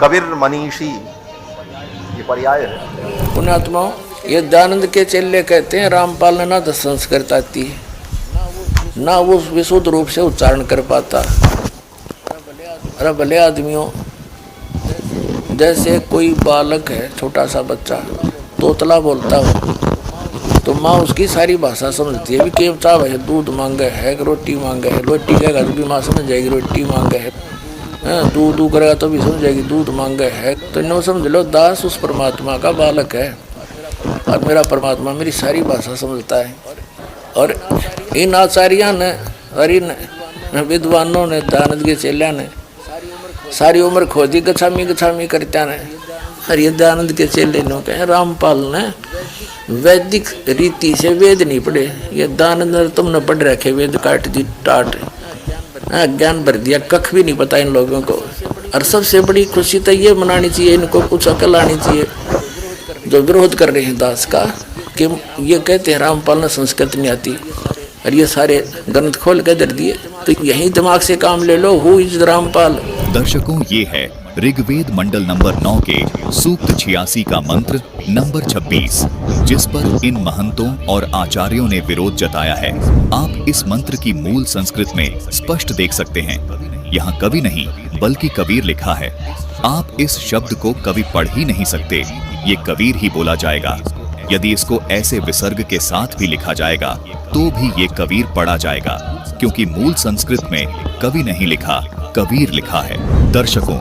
कबीर मनीषी ये पर्याय है। पुण्यात्माओं, ये दयानंद के चेले कहते हैं रामपाल ने ना तो संस्कृत आती है ना वो विशुद्ध रूप से उच्चारण कर पाता। अरे भले आदमियों, जैसे कोई बालक है, छोटा सा बच्चा तोतला बोलता हो तो माँ उसकी सारी भाषा समझती है। भी केव चाव है, दूध मांगे है, रोटी मांगे है, रोटी कहेगा तो भी माँ समझ जाएगी रोटी मांगे है, दूध दू करेगा तो भी समझ जाएगी दूध मांगे है। तो नो समझ लो, दास उस परमात्मा का बालक है और मेरा परमात्मा मेरी सारी भाषा समझता है। और इन आचार्यों ने और इन विद्वानों ने, दयानंद के चेलिया ने सारी उम्र खोदी गछामी गछामी करता ने। और ये दयानंद के चेले ने कहे रामपाल ने वैदिक रीति से वेद नहीं पढ़े, ये दयानंद तुमने पढ़ रखे वेद काट दी टाट, ज्ञान भर दिया, कख भी नहीं पता इन लोगों को। और सबसे बड़ी खुशी तो ये मनानी चाहिए, इनको कुछ अकल आनी चाहिए जो विरोध कर रहे हैं दास का, कि ये कहते हैं रामपाल ने संस्कृत नहीं आती और ये सारे ग्रंथ खोल के दर दिए। तो यही दिमाग से काम ले लो, हु इज रामपाल। दर्शकों, ये है ऋग्वेद मंडल नंबर 9 के सूक्त 86 का मंत्र नंबर 26, जिस पर इन महंतों और आचार्यों ने विरोध जताया है। आप इस मंत्र की मूल संस्कृत में स्पष्ट देख सकते हैं। यहाँ कवि नहीं बल्कि कबीर लिखा है। आप इस शब्द को कभी पढ़ ही नहीं सकते, ये कबीर ही बोला जाएगा। यदि इसको ऐसे विसर्ग के साथ भी लिखा जाएगा तो भी ये कबीर पढ़ा जाएगा, क्योंकि मूल संस्कृत में कवि नहीं लिखा, कबीर लिखा है। दर्शकों,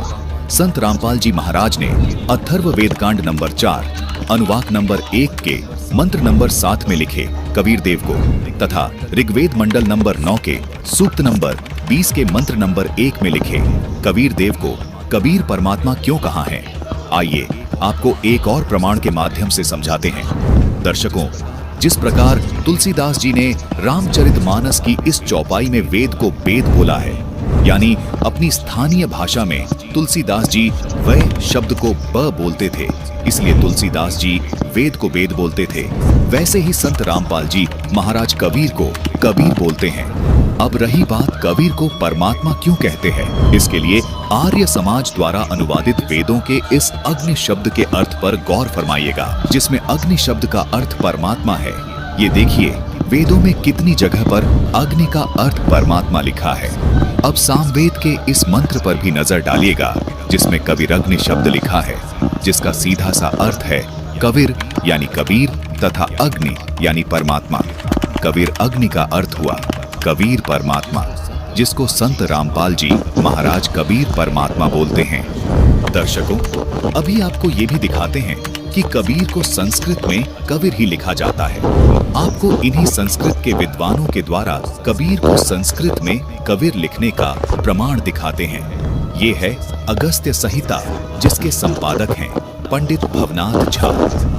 संत रामपाल जी महाराज ने अथर्व वेदकांड नंबर 4 अनुवाक नंबर 1 के मंत्र नंबर 7 में लिखे कबीर देव को तथा ऋग्वेद मंडल नंबर 9 के सूक्त नंबर 20 के मंत्र नंबर 1 में लिखे कबीर देव को कबीर परमात्मा क्यों कहा है, आइए आपको एक और प्रमाण के माध्यम से समझाते हैं। दर्शकों, जिस प्रकार तुलसीदास जी ने रामचरितमानस की इस चौपाई में वेद को वेद बोला है, यानी अपनी स्थानीय भाषा में तुलसीदास जी वह शब्द को ब बोलते थे, इसलिए तुलसीदास जी वेद को वेद बोलते थे, वैसे ही संत रामपाल जी महाराज कबीर को कबीर बोलते हैं। अब रही बात कबीर को परमात्मा क्यों कहते हैं, इसके लिए आर्य समाज द्वारा अनुवादित वेदों के इस अग्नि शब्द के अर्थ पर गौर फरमाइएगा, जिसमें अग्नि शब्द का अर्थ परमात्मा है। ये देखिए वेदों में कितनी जगह पर अग्नि का अर्थ परमात्मा लिखा है। अब सामवेद के इस मंत्र पर भी नजर डालिएगा, जिसमें कबीर अग्नि शब्द लिखा है, जिसका सीधा सा अर्थ है कबीर यानी कबीर तथा अग्नि यानी परमात्मा। कबीर अग्नि का अर्थ हुआ कबीर परमात्मा, जिसको संत रामपाल जी महाराज कबीर परमात्मा बोलते हैं। दर्शकों, अभी आपको ये भी दिखाते हैं कि कबीर को संस्कृत में कबीर ही लिखा जाता है। आपको इन्हीं संस्कृत के विद्वानों के द्वारा कबीर को संस्कृत में कबीर लिखने का प्रमाण दिखाते हैं। ये है अगस्त्य संहिता, जिसके संपादक हैं पंडित भवनाथ झा।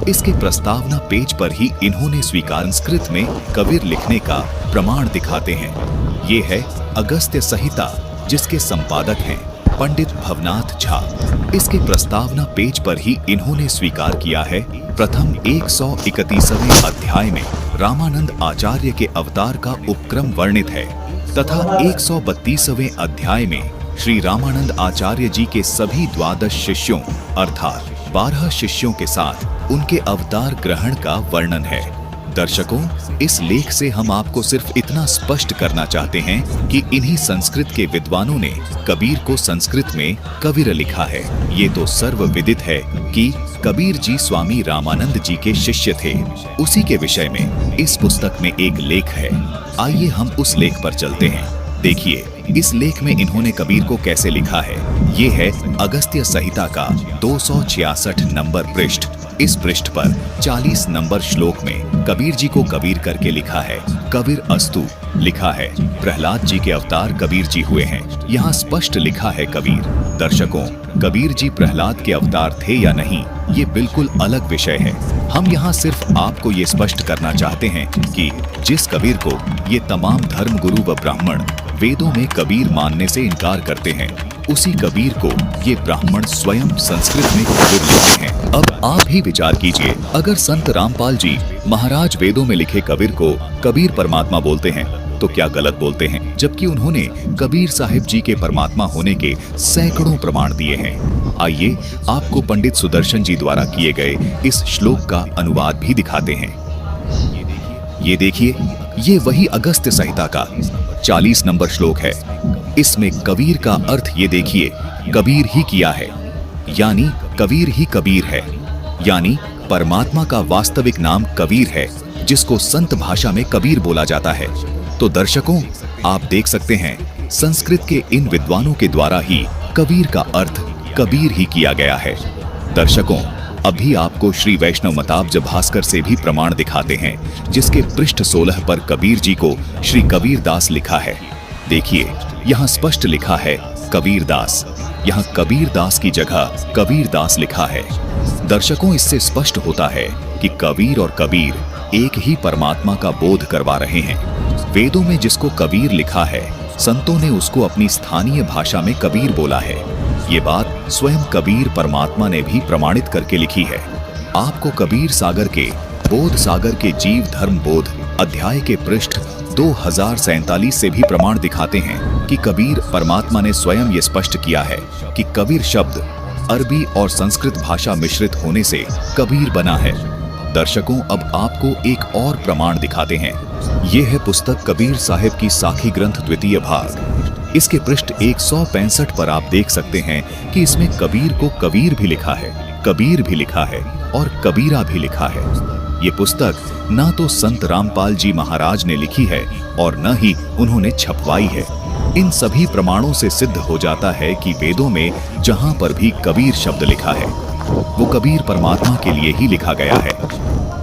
इसके प्रस्तावना पेज पर ही इन्होंने स्वीकार संस्कृत में कबीर लिखने का प्रमाण दिखाते हैं। ये है अगस्त्य संहिता, जिसके संपादक हैं पंडित भवनाथ झा। इसके प्रस्तावना पेज पर ही इन्होंने स्वीकार किया है प्रथम 131वें अध्याय में रामानंद आचार्य के अवतार का उपक्रम वर्णित है तथा 132वें अध्याय में श्री रामानंद आचार्य जी के सभी 12 शिष्यों अर्थात 12 शिष्यों के साथ उनके अवतार ग्रहण का वर्णन है। दर्शकों, इस लेख से हम आपको सिर्फ इतना स्पष्ट करना चाहते हैं कि इन्हीं संस्कृत के विद्वानों ने कबीर को संस्कृत में कबीर लिखा है। ये तो सर्वविदित है कि कबीर जी स्वामी रामानंद जी के शिष्य थे। उसी के विषय में इस पुस्तक में एक लेख है। आइए हम उस लेख पर चलते हैं। देखिए इस लेख में इन्होंने कबीर को कैसे लिखा है। ये है अगस्त्य संहिता का 266 नंबर पृष्ठ। इस पृष्ठ पर 40 नंबर श्लोक में कबीर जी को कबीर करके लिखा है कबीर अस्तु। लिखा है प्रहलाद जी के अवतार कबीर जी हुए हैं। यहाँ स्पष्ट लिखा है कबीर। दर्शकों, कबीर जी प्रहलाद के अवतार थे या नहीं, ये बिल्कुल अलग विषय है। हम यहाँ सिर्फ आपको ये स्पष्ट करना चाहते हैं कि जिस कबीर को ये तमाम धर्म गुरु व ब्राह्मण वेदों में कबीर मानने से इनकार करते हैं, उसी कबीर को ये ब्राह्मण स्वयं संस्कृत में कबीर लिखते हैं। अब आप ही विचार कीजिए, अगर संत रामपाल जी महाराज वेदों में लिखे कबीर को कबीर परमात्मा बोलते हैं तो क्या गलत बोलते हैं, जबकि उन्होंने कबीर साहिब जी के परमात्मा होने के सैकड़ों प्रमाण दिए हैं। आइए आपको पंडित सुदर्शन जी द्वारा किए गए इस श्लोक का अनुवाद भी दिखाते हैं। ये देखिए, ये वही अगस्त्य संहिता का 40 नंबर श्लोक है। इसमें कबीर का अर्थ ये देखिए, कबीर ही किया है, यानी कबीर ही कबीर है, यानी परमात्मा का वास्तविक नाम कबीर है, जिसको संत भाषा में कबीर बोला जाता है। तो दर्शकों, आप देख सकते हैं संस्कृत के इन विद्वानों के द्वारा ही कबीर का अर्थ कबीर ही किया गया है। दर्शकों, अभी आपको श्री वैष्णव मताब्ज भास्कर से भी प्रमाण दिखाते हैं, जिसके पृष्ठ 16 पर कबीर जी को श्री कबीर दास लिखा है। देखिए, यहाँ स्पष्ट लिखा है कबीर दास, यहाँ कबीर दास की जगह कबीर दास लिखा है। दर्शकों, इससे स्पष्ट होता है कि कबीर और कबीर एक ही परमात्मा का बोध करवा रहे हैं। वेदों में जिसको कबीर लिखा है, संतों ने उसको अपनी स्थानीय भाषा में कबीर बोला है। ये बात स्वयं कबीर परमात्मा ने भी प्रमाणित करके लिखी है। आपको कबीर सागर के बोध सागर के जीव धर्म बोध अध्याय के पृष्ठ 2047 से भी प्रमाण दिखाते हैं कि कबीर परमात्मा ने स्वयं ये स्पष्ट किया है कि कबीर शब्द अरबी और संस्कृत भाषा मिश्रित होने से कबीर बना है। दर्शकों, अब आपको एक और प्रमाण दिखाते हैं। ये है पुस्तक कबीर साहिब की साखी ग्रंथ द्वितीय भाग। इसके पृष्ठ 165 पर आप देख सकते हैं कि इसमें कबीर को कबीर भी लिखा है, कबीर भी लिखा है और कबीरा भी लिखा है। ये पुस्तक ना तो संत रामपाल जी महाराज ने लिखी है और न ही उन्होंने छपवाई है। इन सभी प्रमाणों से सिद्ध हो जाता है कि वेदों में जहां पर भी कबीर शब्द लिखा है, वो कबीर परमात्मा के लिए ही लिखा गया है।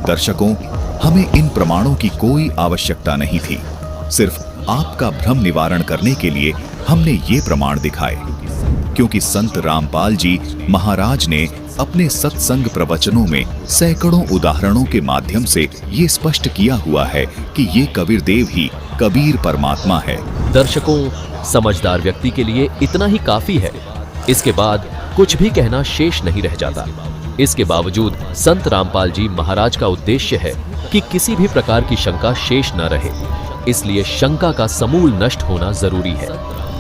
दर्शकों, हमें इन प्रमाणों की कोई आवश्यकता नहीं थी। सिर्फ आपका भ्रम निवारण करने के लिए हमने ये प्रमाण दिखाए, क्योंकि संत रामपाल जी महाराज ने अपने सत्संग प्रवचनों में सैकड़ों उदाहरणों के माध्यम से ये स्पष्ट किया हुआ है कि ये कबीर देव ही कबीर परमात्मा है। दर्शकों, समझदार व्यक्ति के लिए इतना ही काफी है। इसके बाद कुछ भी कहना शेष नहीं रह जाता। इसके बावजूद संत रामपाल जी महाराज का उद्देश्य है कि किसी भी प्रकार की शंका शेष न रहे, इसलिए शंका का समूल नष्ट होना जरूरी है।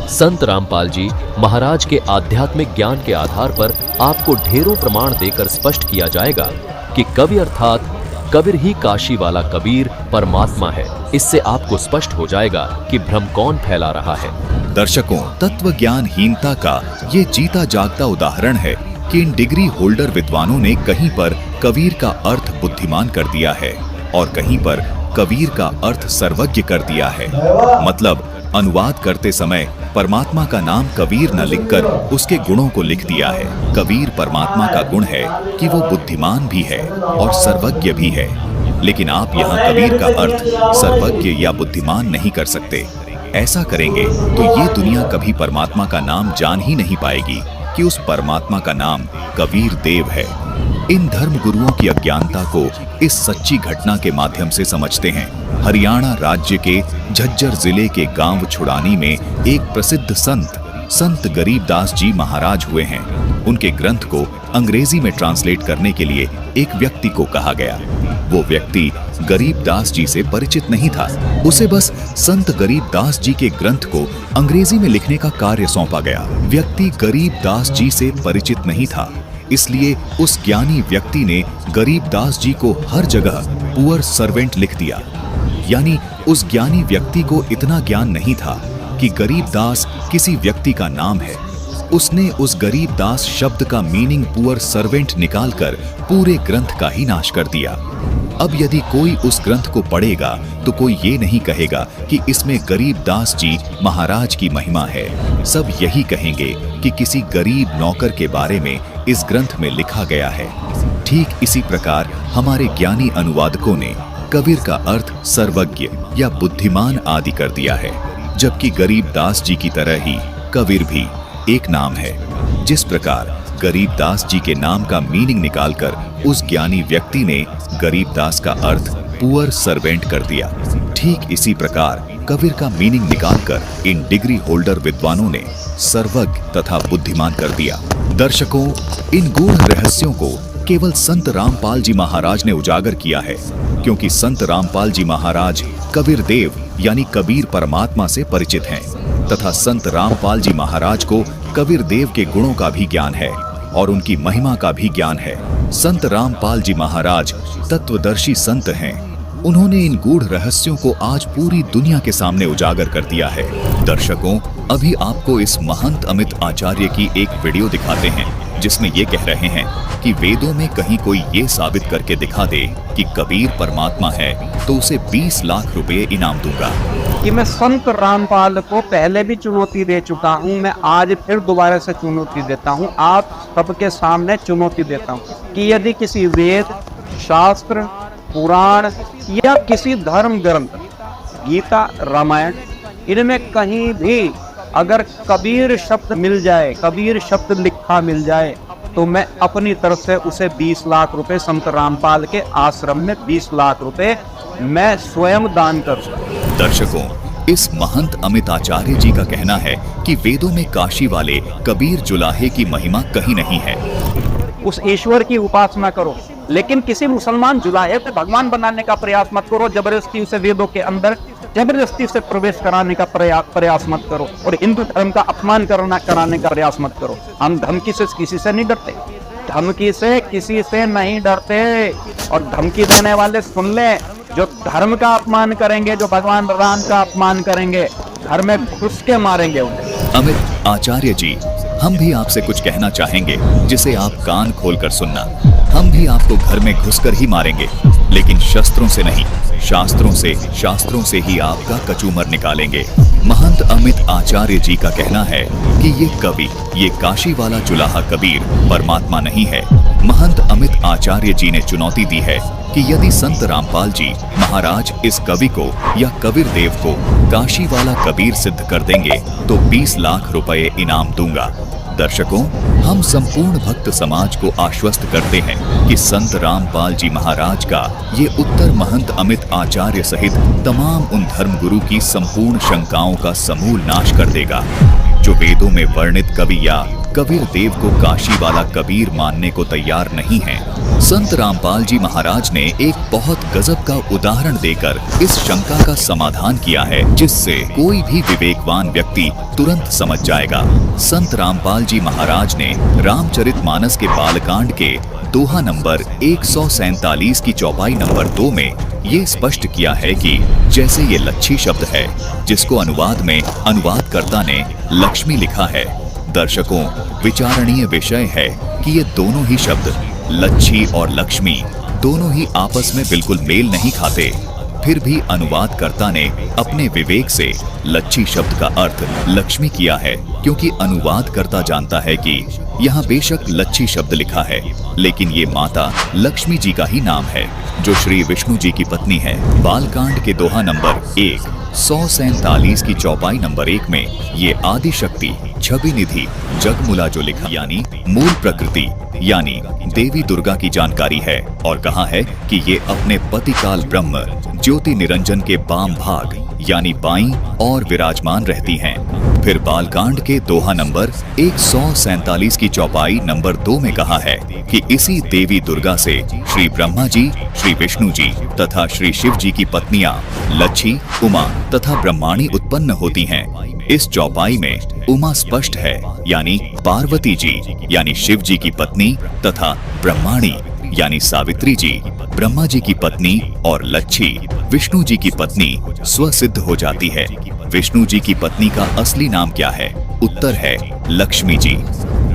संत रामपाल जी महाराज के आध्यात्मिक ज्ञान के आधार पर आपको ढेरों प्रमाण देकर स्पष्ट किया जाएगा कि कवि अर्थात कबीर ही काशी वाला कबीर परमात्मा है। इससे आपको स्पष्ट हो जाएगा कि भ्रम कौन फैला रहा है। दर्शकों, तत्व ज्ञानहीनता का ये जीता जागता उदाहरण है कि इन डिग्री होल्डर विद्वानों ने कहीं पर कबीर का अर्थ बुद्धिमान कर दिया है और कहीं पर कबीर का अर्थ सर्वज्ञ कर दिया है। मतलब अनुवाद करते समय परमात्मा का नाम कबीर न लिखकर उसके गुणों को लिख दिया है। कबीर परमात्मा का गुण है कि वो बुद्धिमान भी है और सर्वज्ञ भी है, लेकिन आप यहाँ कबीर का अर्थ सर्वज्ञ या बुद्धिमान नहीं कर सकते। ऐसा करेंगे तो ये दुनिया कभी परमात्मा का नाम जान ही नहीं पाएगी कि उस परमात्मा का नाम कबीर देव है। इन धर्म गुरुओं की अज्ञानता को इस सच्ची घटना के माध्यम से समझते हैं। हरियाणा राज्य के झज्जर जिले के गांव छुड़ानी में एक प्रसिद्ध संत गरीबदास जी महाराज हुए हैं। उनके ग्रंथ को अंग्रेजी में ट्रांसलेट करने के लिए एक व्यक्ति को कहा गया। वो व्यक्ति गरीबदास जी से परिचित नहीं था। उसे बस संत गरीबदास जी के ग्रंथ को अंग्रेजी में लिखने का कार्य सौंपा गया। व्यक्ति गरीबदास जी से परिचित नहीं था, इसलिए उस ज्ञानी व्यक्ति ने गरीबदास जी को हर जगह पुअर सर्वेंट लिख दिया। यानी उस ज्ञानी व्यक्ति को इतना ज्ञान नहीं था कि गरीबदास किसी व्यक्ति का नाम है। उसने उस गरीबदास शब्द का मीनिंग पुअर सर्वेंट निकालकर पूरे ग्रंथ का ही नाश कर दिया। अब यदि कोई उस ग्रंथ को पढ़ेगा तो कोई ये नहीं कहेगा कि इसमें गरीबदास जी महाराज की महिमा है। सब यही कहेंगे कि किसी गरीब नौकर के बारे में इस ग्रंथ में लिखा गया है। ठीक इसी प्रकार हमारे ज्ञानी अनुवादकों ने कबीर का अर्थ सर्वज्ञ या बुद्धिमान आदि कर दिया है, जबकि गरीबदास जी की तरह ही कबीर भी एक नाम है। जिस प्रकार गरीबदास जी के नाम का मीनिंग निकालकर उस ज्ञानी व्यक्ति ने गरीबदास का अर्थ पुअर सर्वेंट कर दिया, ठीक इसी प्रकार कबीर का मीनिंग निकालकर इन डिग्री होल्डर विद्वानों ने सर्वज्ञ तथा बुद्धिमान कर दिया। दर्शकों, इन गूढ़ रहस्यों को केवल संत रामपाल जी महाराज ने उजागर किया है, क्योंकि संत रामपाल जी महाराज कबीर देव यानी कबीर परमात्मा से परिचित हैं तथा संत रामपाल जी महाराज को कबीर देव के गुणों का भी ज्ञान है और उनकी महिमा का भी ज्ञान है। संत रामपाल जी महाराज तत्वदर्शी संत हैं। उन्होंने इन गूढ़ रहस्यों को आज पूरी दुनिया के सामने उजागर कर दिया है। दर्शकों, अभी आपको इस महंत अमित आचार्य की एक वीडियो दिखाते हैं जिसमें ये कह रहे हैं कि वेदों में कहीं कोई ये साबित करके दिखा दे कि कबीर परमात्मा है तो उसे 20 लाख रुपए इनाम दूंगा। कि मैं संत रामपाल को पहले भी चुनौती दे चुका हूं, मैं आज फिर दोबारा से चुनौती देता हूं, आप सबके सामने चुनौती देता हूं कि यदि किसी वेद, शास्त्र, पुराण या किसी धर्म ग्रंथ, गीता, रामायण, इनमें कहीं भी अगर कबीर शब्द मिल जाए, कबीर शब्द लिखा मिल जाए, तो मैं अपनी तरफ से उसे 20 लाख रुपए संत रामपाल के आश्रम में 20 लाख रुपए मैं स्वयं दान करूंगा। दर्शकों, इस महंत अमित आचार्य जी का कहना है कि वेदों में काशी वाले कबीर जुलाहे की महिमा कहीं नहीं है। उस ईश्वर की उपासना करो, लेकिन किसी मुसलमान जुलाहे को भगवान बनाने का प्रयास मत करो। जबरदस्ती उसे वेदों के अंदर जबरदस्ती से प्रवेश कराने का प्रयास मत करो और हिंदू धर्म का अपमान कराने का प्रयास मत करो। हम धमकी से किसी से नहीं डरते, धमकी से किसी से नहीं डरते। और धमकी देने वाले सुन ले, जो धर्म का अपमान करेंगे, जो भगवान राम का अपमान करेंगे, घर में घुस के मारेंगे उन्हें। अमित आचार्य जी, हम भी आपसे कुछ कहना चाहेंगे जिसे आप कान खोलकर सुनना। हम भी आपको घर में घुसकर ही मारेंगे, लेकिन शस्त्रों से नहीं, शास्त्रों से ही आपका कचूमर निकालेंगे। महंत अमित आचार्य जी का कहना है कि ये काशी वाला जुलाहा कबीर परमात्मा नहीं है। महंत अमित आचार्य जी ने चुनौती दी है कि यदि संत रामपाल जी महाराज इस कवि को या कबीर देव को काशी वाला कबीर सिद्ध कर देंगे तो 20 लाख रुपए इनाम दूंगा। दर्शकों, हम संपूर्ण भक्त समाज को आश्वस्त करते हैं कि संत रामपाल जी महाराज का ये उत्तर महंत अमित आचार्य सहित तमाम उन धर्मगुरु की संपूर्ण शंकाओं का समूल नाश कर देगा जो वेदों में वर्णित कवि या कबीर देव को काशी वाला कबीर मानने को तैयार नहीं है। संत रामपाल जी महाराज ने एक बहुत गजब का उदाहरण देकर इस शंका का समाधान किया है, जिससे कोई भी विवेकवान व्यक्ति तुरंत समझ जाएगा। संत रामपाल जी महाराज ने रामचरितमानस के बालकांड के दोहा नंबर 147 की चौपाई नंबर 2 में ये स्पष्ट किया है कि जैसे ये लच्छी शब्द है, जिसको अनुवाद में अनुवादकर्ता ने लक्ष्मी लिखा है। दर्शकों, विचारणीय विषय है कि ये दोनों ही शब्द लच्छी और लक्ष्मी दोनों ही आपस में बिल्कुल मेल नहीं खाते। फिर भी अनुवादकर्ता ने अपने विवेक से लच्छी शब्द का अर्थ लक्ष्मी किया है, क्योंकि अनुवादकर्ता जानता है कि यहाँ बेशक लच्छी शब्द लिखा है, लेकिन ये माता लक्ष्मी जी का ही नाम है, जो श्री विष्णु जी की पत्नी है। बालकांड के दोहा नंबर 147 की चौपाई नंबर 1 में ये आदि शक्ति छवि निधि जगमुला जो लिखा यानी मूल प्रकृति यानी देवी दुर्गा की जानकारी है, और कहा है कि ये अपने पति काल ब्रह्म ज्योति निरंजन के वाम भाग यानी बाईं और विराजमान रहती हैं। फिर बालकांड के दोहा नंबर 147 की चौपाई नंबर 2 में कहा है कि इसी देवी दुर्गा से श्री ब्रह्मा जी, श्री विष्णु जी तथा श्री शिव जी की पत्नियां लच्छी, उमा तथा ब्रह्माणी उत्पन्न होती हैं। इस चौपाई में उमा स्पष्ट है यानी पार्वती जी यानी शिव जी की पत्नी तथा ब्रह्माणी यानी सावित्री जी ब्रह्मा जी की पत्नी और लच्छी विष्णु जी की पत्नी स्वसिद्ध हो जाती है। विष्णु जी की पत्नी का असली नाम क्या है? उत्तर है लक्ष्मी जी।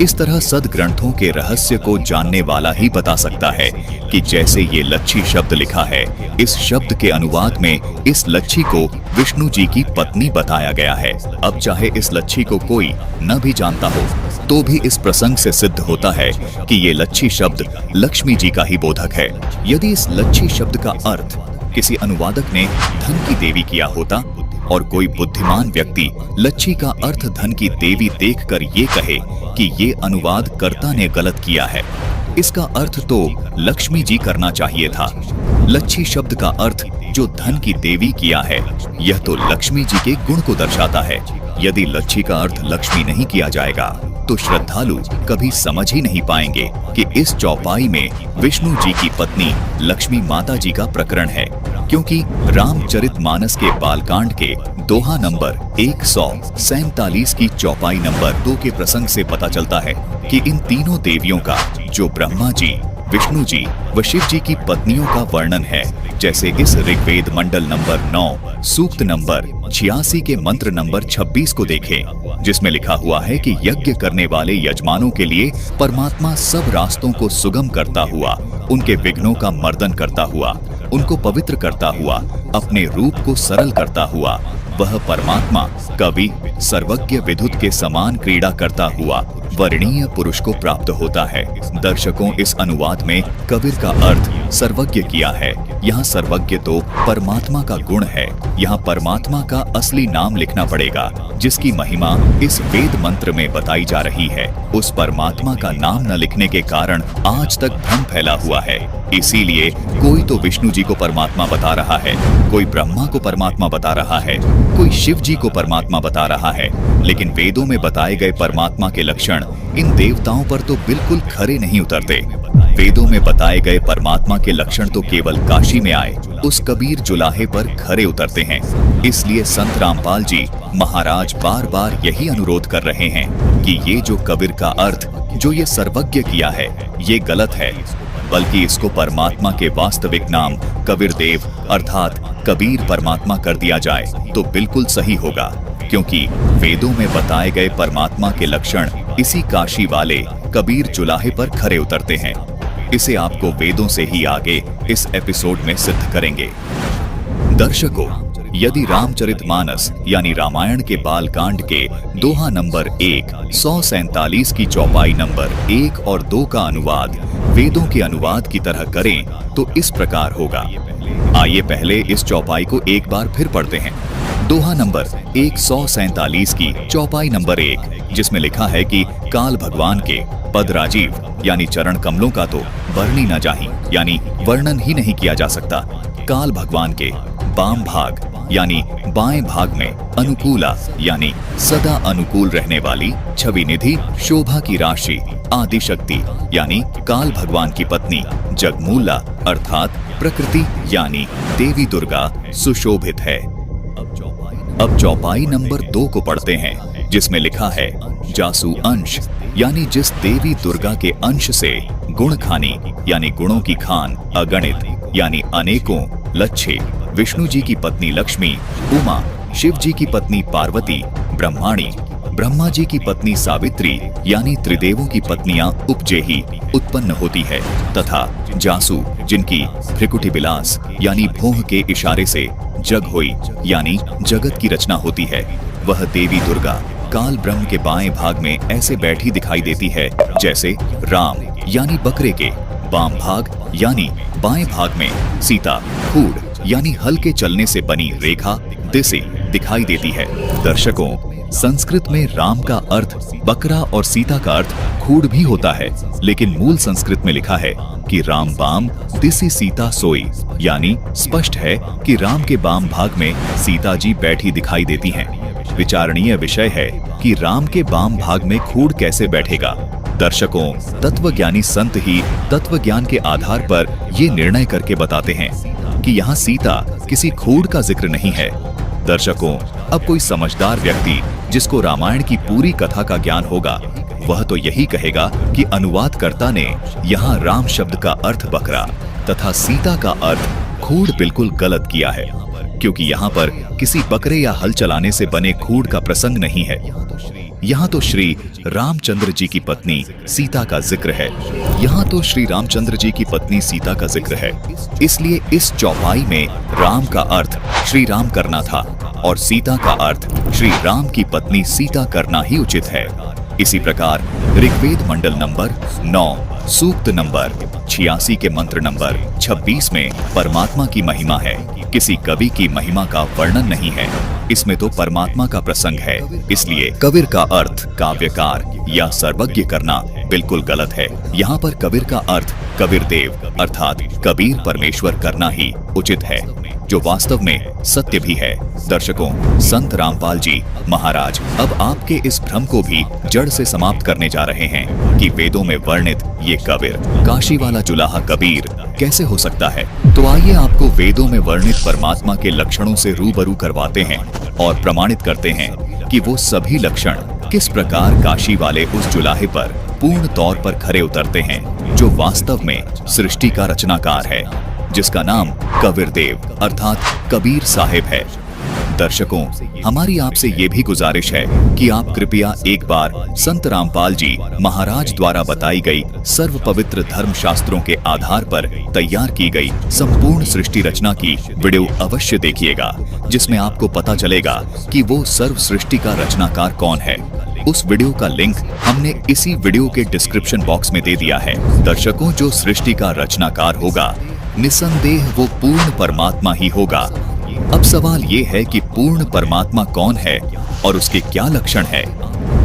इस तरह सदग्रंथों के रहस्य को जानने वाला ही बता सकता है कि जैसे ये लच्छी शब्द लिखा है, इस शब्द के अनुवाद में इस लच्छी को विष्णु जी की पत्नी बताया गया है। अब चाहे इस लच्छी को कोई न भी जानता हो, तो भी इस प्रसंग से सिद्ध होता है कि ये लच्छी शब्द लक्ष्मी जी का ही बोधक है। यदि इस लच्छी शब्द का अर्थ किसी अनुवादक ने धन की देवी किया होता और कोई बुद्धिमान व्यक्ति लच्छी का अर्थ धन की देवी देखकर ये कहे कि ये अनुवाद कर्ता ने गलत किया है, इसका अर्थ तो लक्ष्मी जी करना चाहिए था। लच्छी शब्द का अर्थ जो धन की देवी किया है, यह तो लक्ष्मी जी के गुण को दर्शाता है। यदि लच्छी का अर्थ लक्ष्मी नहीं किया जाएगा तो श्रद्धालु कभी समझ ही नहीं पाएंगे कि इस चौपाई में विष्णु जी की पत्नी लक्ष्मी माता जी का प्रकरण है, क्योंकि रामचरितमानस के बालकांड के दोहा नंबर 147 की चौपाई नंबर 2 के प्रसंग से पता चलता है कि इन तीनों देवियों का, जो ब्रह्मा जी, विष्णु जी व शिव जी की पत्नियों का वर्णन है। जैसे इस ऋग्वेद मंडल नंबर 9 सूक्त नंबर 86 के मंत्र नंबर 26 को देखें, जिसमें लिखा हुआ है कि यज्ञ करने वाले यजमानों के लिए परमात्मा सब रास्तों को सुगम करता हुआ, उनके विघ्नों का मर्दन करता हुआ, उनको पवित्र करता हुआ, अपने रूप को सरल करता हुआ, वह परमात्मा कवि सर्वज्ञ विद्युत के समान क्रीड़ा करता हुआ वर्णीय पुरुष को प्राप्त होता है। दर्शकों, इस अनुवाद में कबीर का अर्थ सर्वज्ञ किया है। यहाँ सर्वज्ञ तो परमात्मा का गुण है। यहाँ परमात्मा का असली नाम लिखना पड़ेगा, जिसकी महिमा इस वेद मंत्र में बताई जा रही है। उस परमात्मा का नाम न लिखने के कारण आज तक भ्रम फैला हुआ है। इसीलिए कोई तो विष्णु जी को परमात्मा बता रहा है, कोई ब्रह्मा को परमात्मा बता रहा है, कोई शिव जी को परमात्मा बता रहा है, लेकिन वेदों में बताए गए परमात्मा के लक्षण इन देवताओं पर तो बिल्कुल खरे नहीं उतरते। वेदों में बताए गए परमात्मा के लक्षण तो केवल काशी में आए उस कबीर जुलाहे पर खरे उतरते हैं। इसलिए संत रामपाल जी महाराज बार बार यही अनुरोध कर रहे हैं कि ये जो कबीर का अर्थ, जो ये सर्वज्ञ किया है, ये गलत है, बल्कि इसको परमात्मा के वास्तविक नाम कबीर देव अर्थात कबीर परमात्मा कर दिया जाए तो बिल्कुल सही होगा, क्योंकि वेदों में बताए गए परमात्मा के लक्षण इसी काशी वाले कबीर जुलाहे पर खरे उतरते हैं। इसे आपको वेदों से ही आगे इस एपिसोड में सिद्ध करेंगे। दर्शकों, यदि रामचरितमानस यानी रामायण के बालकांड के दोहा नंबर 147 की चौपाई नंबर 1 और 2 का अनुवाद वेदों के अनुवाद की तरह करें तो इस प्रकार होगा। आइए पहले इस चौपाई को एक बार फिर पढ़ते हैं। दोहा नंबर 147 की चौपाई नंबर 1, जिसमें लिखा है कि काल भगवान के पद राजीव यानी चरण कमलों का तो वर्णी न जाहि यानी वर्णन ही नहीं किया जा सकता। काल भगवान के बाम भाग यानी बाएं भाग में अनुकूला यानी सदा अनुकूल रहने वाली छवि निधि शोभा की राशि आदि शक्ति यानी काल भगवान की पत्नी जगमूला अर्थात प्रकृति यानी देवी दुर्गा सुशोभित है। अब चौपाई नंबर 2 को पढ़ते हैं, जिसमें लिखा है जासु अंश यानी जिस देवी दुर्गा के अंश से गुण खानी यानी गुणों की खान अगणित यानी अनेकों लच्छे विष्णु जी की पत्नी लक्ष्मी, उमा शिव जी की पत्नी पार्वती, ब्रह्माणी ब्रह्मा जी की पत्नी सावित्री यानी त्रिदेवों की पत्नियां उपजेही उत्पन्न होती है, तथा जासु जिनकी भ्रिकुटी विलास यानी भोह के इशारे से जग होई यानी जगत की रचना होती है, वह देवी दुर्गा काल ब्रह्म के बाएं भाग में ऐसे बैठी दिखाई देती है जैसे राम यानी बकरे के बाम भाग यानी बाएं भाग में सीता खूड यानी हल के चलने से बनी रेखा दिशे दिखाई देती है। दर्शकों, संस्कृत में राम का अर्थ बकरा और सीता का अर्थ खूड भी होता है, लेकिन मूल संस्कृत में लिखा है कि राम बाम दिशि सीता सोई, यानी स्पष्ट है कि राम के बाम भाग में सीता जी बैठी दिखाई देती हैं। विचारणीय विषय है कि राम के बाम भाग में खूड कैसे बैठेगा। दर्शकों, तत्वज्ञानी संत ही तत्व ज्ञान के आधार पर ये निर्णय करके बताते हैं कि यहाँ सीता किसी खूड का जिक्र नहीं है। दर्शकों, अब कोई समझदार व्यक्ति जिसको रामायण की पूरी कथा का ज्ञान होगा, वह तो यही कहेगा कि अनुवादकर्ता ने यहाँ राम शब्द का अर्थ बकरा तथा सीता का अर्थ खूड बिल्कुल गलत किया है, क्योंकि यहाँ पर किसी बकरे या हल चलाने से बने खूड का प्रसंग नहीं है। यहाँ तो श्री रामचंद्र जी की पत्नी सीता का जिक्र है। यहाँ तो श्री रामचंद्र जी की पत्नी सीता का जिक्र है, इसलिए इस चौपाई में राम का अर्थ श्री राम करना था और सीता का अर्थ श्री राम की पत्नी सीता करना ही उचित है। इसी प्रकार ऋग्वेद मंडल नंबर 9 सूक्त नंबर 86 के मंत्र नंबर 26 में परमात्मा की महिमा है, किसी कवि की महिमा का वर्णन नहीं है। इसमें तो परमात्मा का प्रसंग है, इसलिए कबीर का अर्थ काव्यकार या सर्वज्ञ करना बिल्कुल गलत है। यहाँ पर कबीर का अर्थ कबीर देव अर्थात कबीर परमेश्वर करना ही उचित है। जो वास्तव में सत्य भी है। दर्शकों, संत रामपाल जी महाराज अब आपके इस भ्रम को भी जड़ से समाप्त करने जा रहे हैं कि वेदों में वर्णित ये कबीर, काशी वाला जुलाहा कबीर कैसे हो सकता है। तो आइए आपको वेदों में वर्णित परमात्मा के लक्षणों से रूबरू करवाते हैं और प्रमाणित करते हैं कि वो सभी लक्षण किस प्रकार काशी वाले उस जुलाहे पर पूर्ण तौर पर खरे उतरते हैं, जो वास्तव में सृष्टि का रचनाकार है, जिसका नाम कबीर देव अर्थात कबीर साहिब है। दर्शकों, हमारी आपसे ये भी गुजारिश है कि आप कृपया एक बार संत रामपाल जी महाराज द्वारा बताई गई सर्व पवित्र धर्म शास्त्रों के आधार पर तैयार की गई संपूर्ण सृष्टि रचना की वीडियो अवश्य देखिएगा, जिसमें आपको पता चलेगा कि वो सर्व सृष्टि का रचनाकार कौन है। उस वीडियो का लिंक हमने इसी वीडियो के डिस्क्रिप्शन बॉक्स में दे दिया है। दर्शकों, जो सृष्टि का रचनाकार होगा निसंदेह वो पूर्ण परमात्मा ही होगा। अब सवाल ये है कि पूर्ण परमात्मा कौन है और उसके क्या लक्षण है।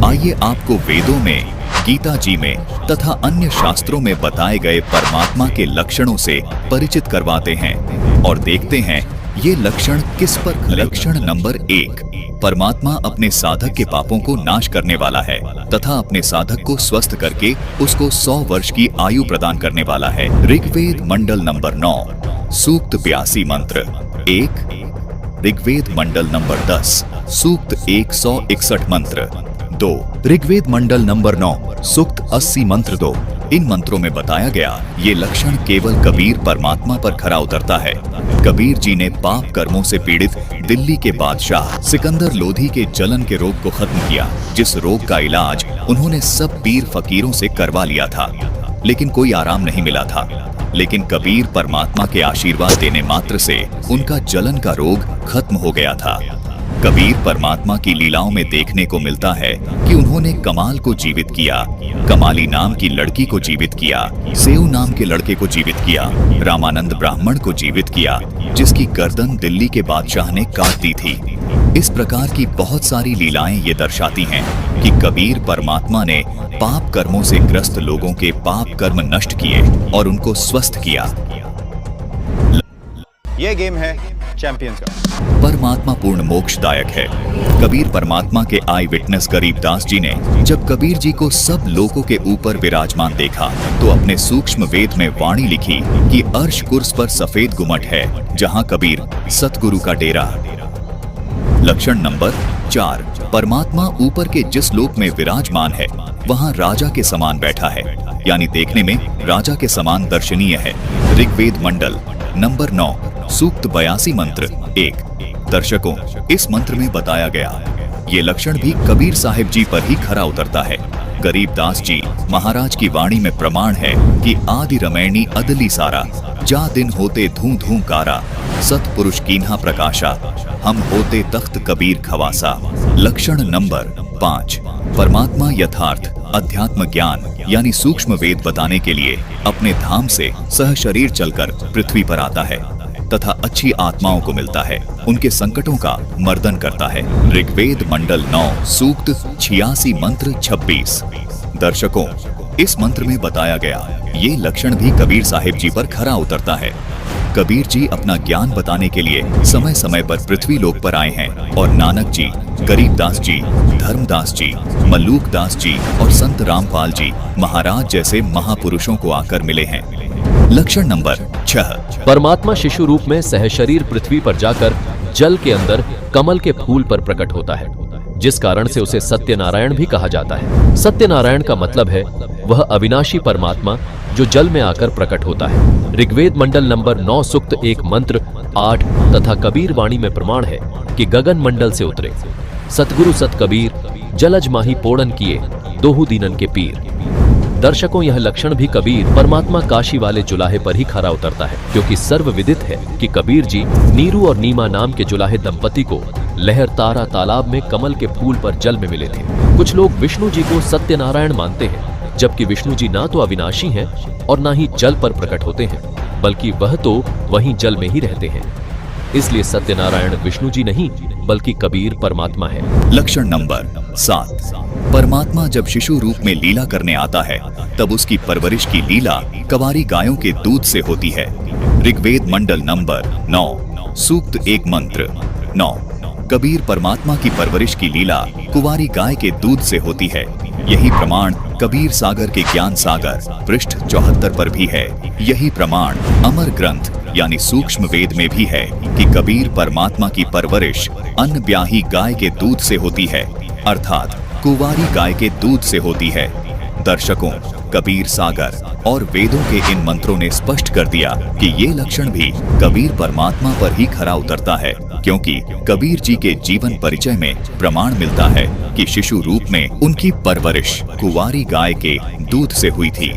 आइए आपको वेदों में, गीता जी में तथा अन्य शास्त्रों में बताए गए परमात्मा के लक्षणों से परिचित करवाते हैं और देखते हैं ये लक्षण किस पर। लक्षण नंबर 1, परमात्मा अपने साधक के पापों को नाश करने वाला है तथा अपने साधक को स्वस्थ करके उसको 100 वर्ष की आयु प्रदान करने वाला है। ऋग्वेद मंडल नंबर 9 सूक्त 82 मंत्र 1। ऋग्वेद मंडल नंबर 10 सूक्त 161 मंत्र 2। ऋग्वेद मंडल नंबर 9 सूक्त 80 मंत्र 2। इन मंत्रों में बताया गया ये लक्षण केवल कबीर परमात्मा पर खरा उतरता है। कबीर जी ने पाप कर्मों से पीड़ित दिल्ली के बादशाह सिकंदर लोधी के जलन के रोग को खत्म किया, जिस रोग का इलाज उन्होंने सब पीर फकीरों से करवा लिया था, लेकिन कोई आराम नहीं मिला था। लेकिन कबीर परमात्मा के आशीर्वाद देने मात्र से उनका जलन का रोग खत्म हो गया था। कबीर परमात्मा की लीलाओं में देखने को मिलता है कि उन्होंने कमाल को जीवित किया, कमाली नाम की लड़की को जीवित किया, सेऊ नाम के लड़के को जीवित किया, रामानंद ब्राह्मण को जीवित किया, जिसकी गर्दन दिल्ली के बादशाह ने काट दी थी। इस प्रकार की बहुत सारी लीलाएं ये दर्शाती हैं कि कबीर परमात्मा ने पाप कर्मों से ग्रस्त लोगों के पाप कर्म नष्ट किए और उनको स्वस्थ किया। ये गेम है चैंपियंस का। परमात्मा पूर्ण मोक्षदायक है। कबीर परमात्मा के आई विटनेस गरीबदास जी ने जब कबीर जी को सब लोगों के ऊपर विराजमान देखा तो अपने सूक्ष्म वेद में वाणी लिखी कि अर्श कुर्स पर सफेद गुमट है, जहां कबीर सतगुरु का डेरा। लक्षण नंबर 4, परमात्मा ऊपर के जिस लोक में विराजमान है वहां राजा के समान बैठा है, यानी देखने में राजा के समान दर्शनीय है। ऋग्वेद मंडल नंबर 9 सूक्त 82 मंत्र 1। दर्शकों, इस मंत्र में बताया गया ये लक्षण भी कबीर साहिब जी पर ही खरा उतरता है। गरीबदास जी महाराज की वाणी में प्रमाण है कि आदि रमैनी अदली सारा, जा दिन होते धूं धूं कारा, सतपुरुष कीन्हा प्रकाशा, हम होते तख्त कबीर खवासा। लक्षण नंबर 5, परमात्मा यथार्थ अध्यात्म ज्ञान यानी सूक्ष्म वेद बताने के लिए अपने धाम से सहशरीर चलकर पृथ्वी पर आता है तथा अच्छी आत्माओं को मिलता है, उनके संकटों का मर्दन करता है। ऋग्वेद मंडल 9 सूक्त 86 मंत्र 26। दर्शकों, इस मंत्र में बताया गया ये लक्षण भी कबीर साहिब जी पर खरा उतरता है। कबीर जी अपना ज्ञान बताने के लिए समय समय पर पृथ्वी लोक पर आए हैं और नानक जी, गरीबदास जी, धर्मदास जी, मल्लूकदास जी और संत रामपाल जी महाराज जैसे महापुरुषों को आकर मिले हैं। लक्षण नंबर 6, परमात्मा शिशु रूप में सहशरीर पृथ्वी पर जाकर जल के अंदर कमल के फूल पर प्रकट होता है, जिस कारण से उसे सत्यनारायण भी कहा जाता है। सत्यनारायण का मतलब है वह अविनाशी परमात्मा जो जल में आकर प्रकट होता है। ऋग्वेद मंडल नंबर 9 सूक्त 1 मंत्र 8 तथा कबीर वाणी में प्रमाण है कि गगन मंडल से उतरे सतगुरु सत कबीर, जलज माही पोड़न किए, दोहु दीनन के पीर। दर्शकों, यह लक्षण भी कबीर परमात्मा काशी वाले जुलाहे पर ही खरा उतरता है, क्योंकि सर्वविदित है कि कबीर जी नीरू और नीमा नाम के जुलाहे दंपति को लहर तारा तालाब में कमल के फूल पर जल में मिले थे। कुछ लोग विष्णु जी को सत्यनारायण मानते हैं, जबकि विष्णु जी ना तो अविनाशी हैं और ना ही जल पर प्रकट होते हैं, बल्कि वह तो वहीं जल में ही रहते हैं। इसलिए सत्यनारायण विष्णु जी नहीं बल्कि कबीर परमात्मा है। लक्षण नंबर 7, परमात्मा जब शिशु रूप में लीला करने आता है तब उसकी परवरिश की लीला कवारी गायों के दूध से होती है। ऋग्वेद मंडल नंबर 9 सूक्त एक मंत्र 9। कबीर परमात्मा की परवरिश की लीला कुंवारी गाय के दूध से होती है। यही प्रमाण कबीर सागर के ज्ञान सागर पृष्ठ 74 पर भी है। यही प्रमाण अमर ग्रंथ यानी सूक्ष्म वेद में भी है कि कबीर परमात्मा की परवरिश अन्न ब्याही गाय के दूध से होती है, अर्थात कुंवारी गाय के दूध से होती है। दर्शकों, कबीर सागर और वेदों के इन मंत्रों ने स्पष्ट कर दिया कि ये लक्षण भी कबीर परमात्मा पर ही खरा उतरता है, क्योंकि कबीर जी के जीवन परिचय में प्रमाण मिलता है कि शिशु रूप में उनकी परवरिश कुंवारी गाय के दूध से हुई थी।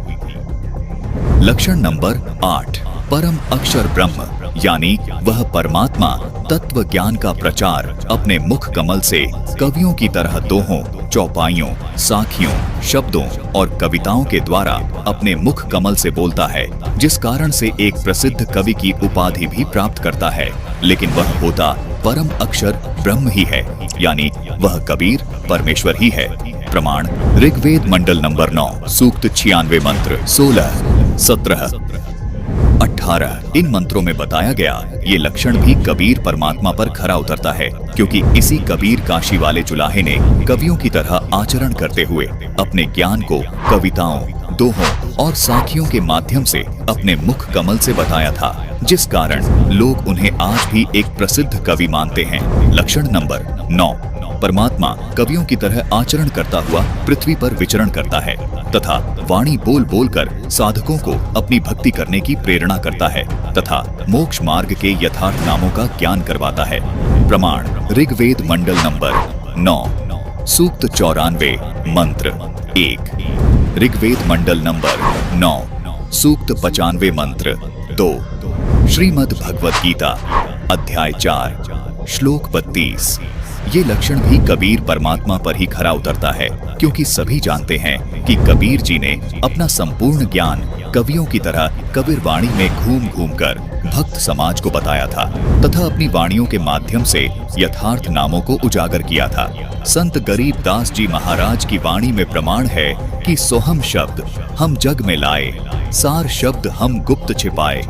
लक्षण नंबर 8, परम अक्षर ब्रह्म यानी वह परमात्मा तत्व ज्ञान का प्रचार अपने मुख कमल से कवियों की तरह दोहों, चौपाइयों, साखियों, शब्दों और कविताओं के द्वारा अपने मुख कमल से बोलता है, जिस कारण से एक प्रसिद्ध कवि की उपाधि भी प्राप्त करता है। लेकिन वह होता परम अक्षर ब्रह्म ही है, यानी वह कबीर परमेश्वर ही है। प्रमाण ऋग्वेद मंडल नंबर 9 सूक्त 96 मंत्र 16, 17, 18 इन मंत्रों में बताया गया ये लक्षण भी कबीर परमात्मा पर खरा उतरता है, क्योंकि इसी कबीर काशी वाले चुलाहे ने कवियों की तरह आचरण करते हुए अपने ज्ञान को कविताओं, दोहों और साखियों के माध्यम से अपने मुख कमल से बताया था, जिस कारण लोग उन्हें आज भी एक प्रसिद्ध कवि मानते हैं। लक्षण नंबर 9, परमात्मा कवियों की तरह आचरण करता हुआ पृथ्वी पर विचरण करता है तथा वाणी बोल बोल कर साधकों को अपनी भक्ति करने की प्रेरणा करता है तथा मोक्ष मार्ग के यथार्थ नामों का ज्ञान करवाता है। प्रमाण ऋग्वेद मंडल नंबर 9 सूक्त 94 मंत्र 1, ऋग्वेद मंडल नंबर 9 सूक्त 95 मंत्र 2, श्रीमद् भगवत गीता अध्याय 4 श्लोक 32। ये लक्षण भी कबीर परमात्मा पर ही खरा उतरता है, क्योंकि सभी जानते हैं कि कबीर जी ने अपना संपूर्ण ज्ञान कवियों की तरह कबीर वाणी में घूम घूम कर भक्त समाज को बताया था तथा अपनी वाणियों के माध्यम से यथार्थ नामों को उजागर किया था। संत गरीब दास जी महाराज की वाणी में प्रमाण है कि सोहम शब्द हम जग में लाए, सार शब्द हम गुप्त छिपाए।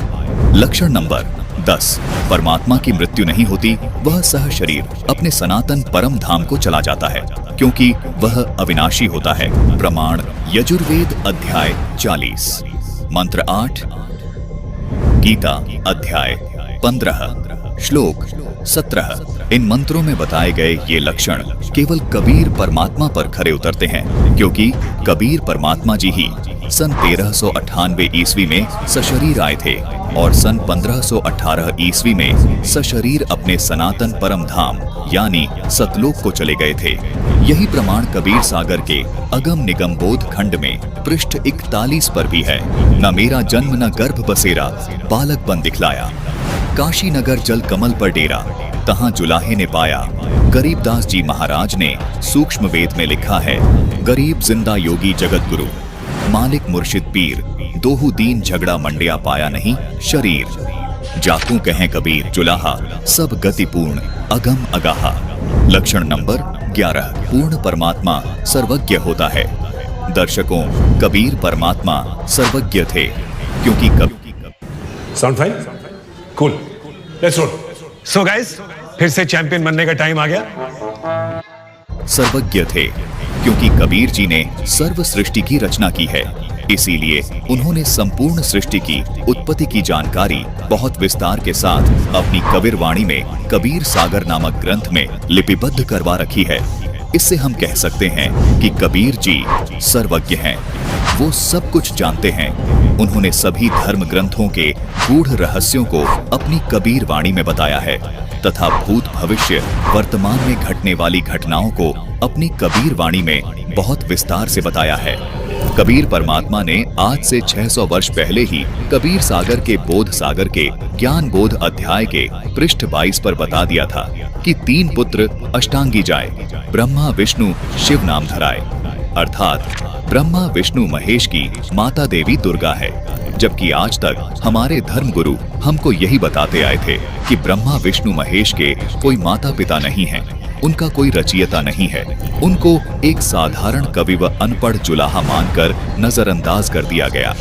लक्षण नंबर 10, परमात्मा की मृत्यु नहीं होती, वह सह शरीर अपने सनातन परम धाम को चला जाता है, क्योंकि वह अविनाशी होता है। प्रमाण यजुर्वेद अध्याय 40 मंत्र 8, गीता अध्याय 15 श्लोक 17। इन मंत्रों में बताए गए ये लक्षण केवल कबीर परमात्मा पर खरे उतरते हैं, क्योंकि कबीर परमात्मा जी ही सन 1398 ईस्वी में सशरीर आए थे और सन 1518 ईस्वी में सशरीर अपने सनातन परम धाम यानी सतलोक को चले गए थे। यही प्रमाण कबीर सागर के अगम निगम बोध खंड में पृष्ठ 41 पर भी है। न मेरा जन्म न गर्भ बसेरा, बालक बन दिखलाया, काशी नगर जल कमल पर डेरा, तहां जुलाहे ने पाया। गरीबदास जी महाराज ने सूक्ष्म वेद में लिखा है, गरीब जिंदा योगी जगत गुरु, मालिक मुर्शिद पीर, दोहू दीन झगड़ा मंडिया पाया नहीं शरीर। जाकू कहें कबीर जुलाहा, सब गति पूर्ण अगम अगाहा। लक्षण नंबर 11, पूर्ण परमात्मा सर्वज्ञ होता है। दर्शकों, कबीर परमात्मा सर्वज्ञ थे, क्योंकि sound fine, cool, let's roll. So guys, फिर से चैंपियन बनने का टाइम आ गया। सर्वज्ञ थे, क्योंकि कबीर जी ने सर्व सृष्टि की रचना की है, इसीलिए उन्होंने संपूर्ण सृष्टि की उत्पत्ति की जानकारी बहुत विस्तार के साथ अपनी कबीर वाणी में कबीर सागर नामक ग्रंथ में लिपिबद्ध करवा रखी है। इससे हम कह सकते हैं कि कबीर जी सर्वज्ञ हैं, वो सब कुछ जानते हैं। उन्होंने सभी धर्म ग्रंथों के गूढ़ रहस्यों को अपनी कबीर वाणी में बताया है तथा भूत भविष्य वर्तमान में घटने वाली घटनाओं को अपनी कबीर वाणी में बहुत विस्तार से बताया है। कबीर परमात्मा ने आज से 600 वर्ष पहले ही कबीर सागर के बोध सागर के ज्ञान बोध अध्याय के पृष्ठ 22 पर बता दिया था कि 3 पुत्र अष्टांगी जाए, ब्रह्मा विष्णु शिव नाम धराए, अर्थात ब्रह्मा विष्णु महेश की माता देवी दुर्गा है। जबकि आज तक हमारे धर्म गुरु हमको यही बताते आए थे कि ब्रह्मा विष्णु महेश के कोई माता पिता नहीं है, उनका कोई रचयिता नहीं है, उनको एक साधारण कवि व अनपढ़ जुलाहा मानकर नजरअंदाज कर दिया गया।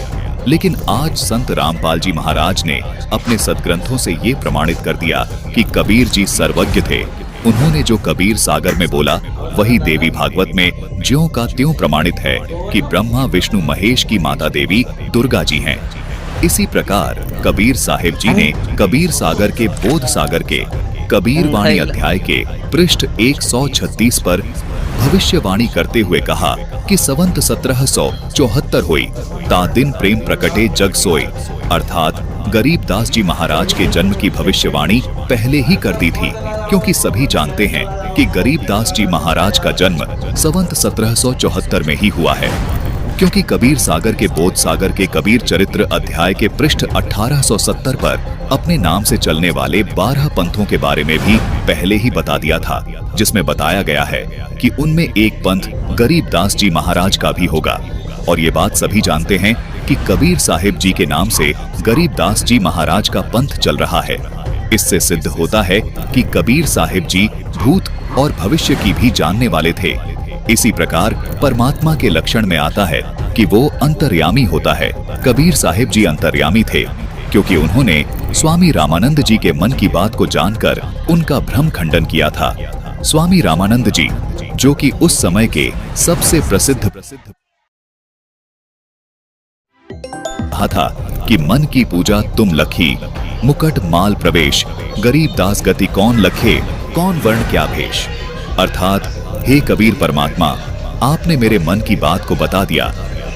लेकिन आज संत रामपाल जी महाराज ने अपने सदग्रंथों से ये प्रमाणित कर दिया कि कबीर जी सर्वज्ञ थे। उन्होंने जो कबीर सागर में बोला वही देवी भागवत में ज्यों का त्यों प्रमाणित है कि ब्रह्मा विष्णु महेश की माता देवी दुर्गा जी हैं। इसी प्रकार कबीर साहिब जी ने कबीर सागर के बोध सागर के कबीर वाणी अध्याय के पृष्ठ 136 पर भविष्यवाणी करते हुए कहा कि संवत 1774 हुई ता दिन प्रेम प्रकटे जग सोए, अर्थात गरीबदास जी महाराज के जन्म की भविष्यवाणी पहले ही कर दी थी, क्योंकि सभी जानते हैं कि गरीबदास जी महाराज का जन्म संवत 1774 में ही हुआ है। क्योंकि कबीर सागर के बोध सागर के कबीर चरित्र अध्याय के पृष्ठ 1870 पर अपने नाम से चलने वाले 12 पंथों के बारे में भी पहले ही बता दिया था, जिसमें बताया गया है कि उनमें एक पंथ गरीबदास जी महाराज का भी होगा। और ये बात सभी जानते हैं कि कबीर साहिब जी के नाम से गरीबदास जी महाराज का पंथ चल रहा है। इससे सिद्ध होता है कि कबीर साहिब जी भूत और भविष्य की भी जानने वाले थे। इसी प्रकार परमात्मा के लक्षण में आता है कि वो अंतर्यामी होता है। कबीर साहिब जी अंतर्यामी थे क्योंकि उन्होंने स्वामी रामानंद जी के मन की बात को जानकर उनका भ्रम खंडन किया था। स्वामी रामानंद जी, जो कि उस समय के सबसे प्रसिद्ध था कि मन की पूजा तुम लखी, मुकट माल प्रवेश, गरीबदास गति कौन लखे, कौन वर्ण क्या भेष। अर्थात हे कबीर परमात्मा, आपने मेरे मन की बात को बता दिया।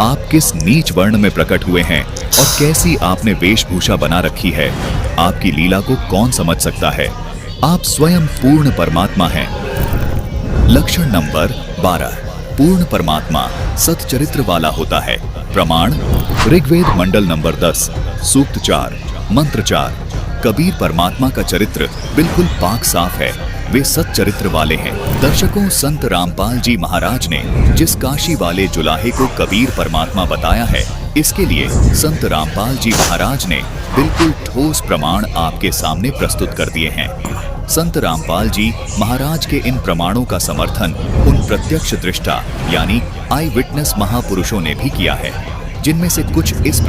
आप किस नीच वर्ण में प्रकट हुए हैं और कैसी आपने वेशभूषा बना रखी है, आपकी लीला को कौन समझ सकता है। आप स्वयं पूर्ण परमात्मा हैं। लक्षण नंबर 12, पूर्ण परमात्मा सतचरित्र वाला होता है। प्रमाण ऋग्वेद मंडल नंबर 10 सूक्त 4 मंत्र 4। कबीर परमात्मा का चरित्र बिल्कुल पाक साफ है, वे सच्चरित्र वाले हैं। दर्शकों, संत रामपाल जी महाराज ने जिस काशी वाले जुलाहे को कबीर परमात्मा बताया है, इसके लिए संत रामपाल जी महाराज ने बिल्कुल ठोस प्रमाण आपके सामने प्रस्तुत कर दिए हैं। संत रामपाल जी महाराज के इन प्रमाणों का समर्थन उन प्रत्यक्ष दृष्टा यानी आई विटनेस महापुरुषों ने भी किया है, जिनमें से कुछ इस प्रकार